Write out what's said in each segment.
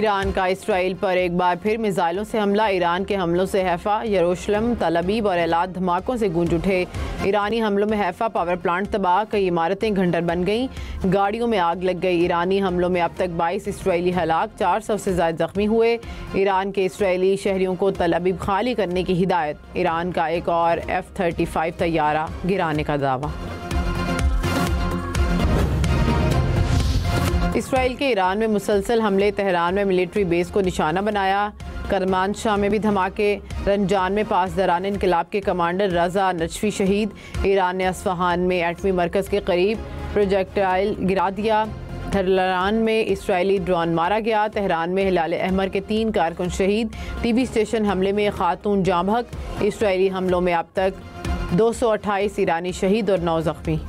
Iran का Israel पर एक बार फिर मिसाइलों से हमला। ईरान के हमलों से हैफा, यरूशलेम, तल अबीब और एलात धमाकों से गूंज उठे। ईरानी हमलों में हैफा पावर प्लांट तबाह, कई इमारतें खंडर बन गईं, गाड़ियों में आग लग गई। ईरानी हमलों में अब तक 22 इसराइली हलाक, 400 से ज़्यादा जख्मी हुए। ईरान के इसराइली शहरियों को तल अबीब खाली करने की हिदायत। ईरान का एक और F-35 तैयारा गिराने का दावा। इसराइल के ईरान में मुसलसल हमले, तेहरान में मिलिट्री बेस को निशाना बनाया। करमानशाह में भी धमाके। रमजान में पासदारान इनकलाब के कमांडर रजा नजफी शहीद। ईरान ने अस्फहान में एटमी मरकज़ के करीब प्रोजेक्टाइल गिरा दिया। थरलान में इसराइली ड्रोन मारा गया। तेहरान में हिलाल अहमर के 3 कारकुन शहीद। टीवी स्टेशन हमले में खातून जाँ बहक। इसराइली हमलों में अब तक 228 ईरानी शहीद और 9 जख्मी।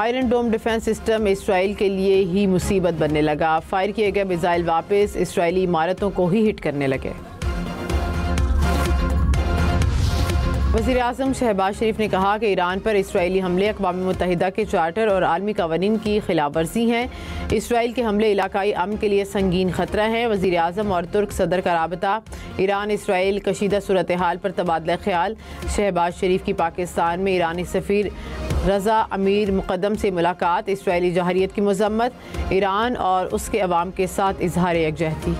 आयरन डोम डिफेंस सिस्टम इसराइल के लिए ही मुसीबत बनने लगा। फायर किए गए मिसाइल वापस इसराइली इमारतों को ही हिट करने लगे। वज़ीर-ए-आज़म शहबाज शरीफ ने कहा कि ईरान पर इसराइली हमले अक़वाम मुत्तहिदा के चार्टर और आलमी क़वानीन की खिलाफ वर्जी हैं। इसराइल के हमले इलाकाई अमन के लिए संगीन ख़तरा है। वज़ीर-ए-आज़म और तुर्क सदर का राबता। ईरान इसराइल कशीदा सूरत हाल पर तबादला ख्याल। शहबाज शरीफ की पाकिस्तान में ईरानी सफ़ीर रज़ा अमीर मुक़द्दम से मुलाकात। इसराइली जहरियत की मज़म्मत। ईरान और उसके अवाम के साथ इजहार यकजहती।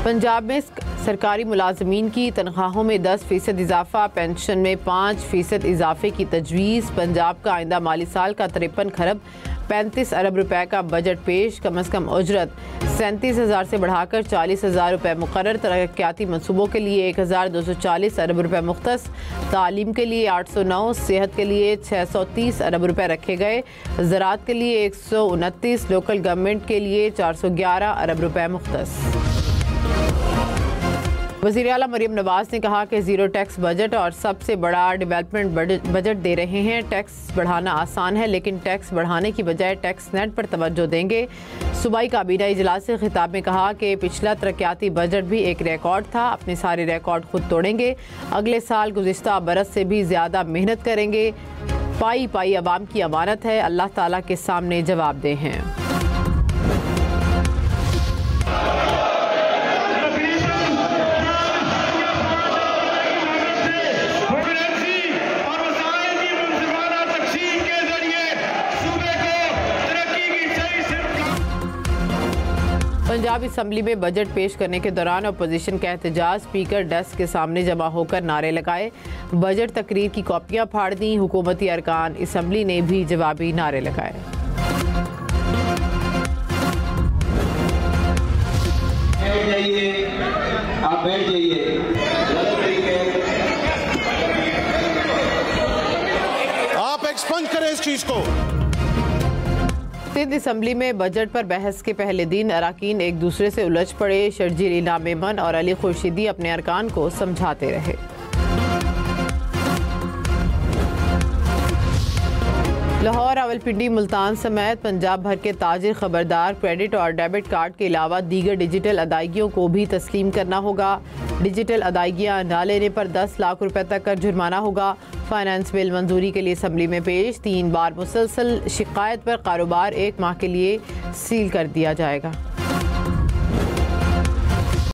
पंजाब में सरकारी मुलाजमीन की तनख्वाहों में 10% इजाफा, पेंशन में 5% इजाफे की तजवीज़। पंजाब का आइंदा माली साल का 53 खरब 35 अरब रुपए का बजट पेश। कम अज़ कम उजरत 37,000 से बढ़ाकर 40,000 रुपये मुकर्रर। तरक्याती मनसूबों के लिए 1,240 अरब रुपये मुख्तस। तालीम के लिए 809, सेहत के लिए 630 अरब रुपये रखे गए। ज़राअत के लिए 129, लोकल गवर्नमेंट के लिए 411 अरब रुपये मुख्तस। वज़ीर आला मरीम नवाज़ ने कहा कि ज़ीरो टैक्स बजट और सबसे बड़ा डेवलपमेंट बजट दे रहे हैं। टैक्स बढ़ाना आसान है, लेकिन टैक्स बढ़ाने की बजाय टैक्स नेट पर तवज्जो देंगे। सूबाई काबीना इजलास से खिताब में कहा कि पिछला तरक्याती बजट भी एक रिकॉर्ड था, अपने सारे रिकॉर्ड खुद तोड़ेंगे। अगले साल गुज़िश्ता बरस से भी ज़्यादा मेहनत करेंगे। पाई पाई अवाम की अमानत है, अल्लाह ताला के सामने जवाबदेह हैं। पंजाब असम्बली में बजट पेश करने के दौरान अपोजिशन का एहतजाज। स्पीकर डेस्क के सामने जमा होकर नारे लगाए। बजट तकरीर की कॉपियां फाड़ दी। हुकूमती अरकान असम्बली ने भी जवाबी नारे लगाए। आप बैठ जाइए। आप एक्सपंज करें इस चीज को। सिंध असम्बली में बजट पर बहस के पहले दिन अराकीन एक दूसरे से उलझ पड़े। शर्जील इनाम मेमन और अली खुर्शीदी अपने अरकान को समझाते रहे। लाहौर, रावलपिंडी, मुल्तान समेत पंजाब भर के ताजिर खबरदार, क्रेडिट और डेबिट कार्ड के अलावा दीगर डिजिटल अदायगियों को भी तस्लीम करना होगा। डिजिटल अदायगियाँ न लेने पर 10 लाख रुपए तक का जुर्माना होगा। फाइनेंस बिल मंजूरी के लिए असम्बली में पेश। 3 बार मुसलसल शिकायत पर कारोबार 1 माह के लिए सील कर दिया जाएगा।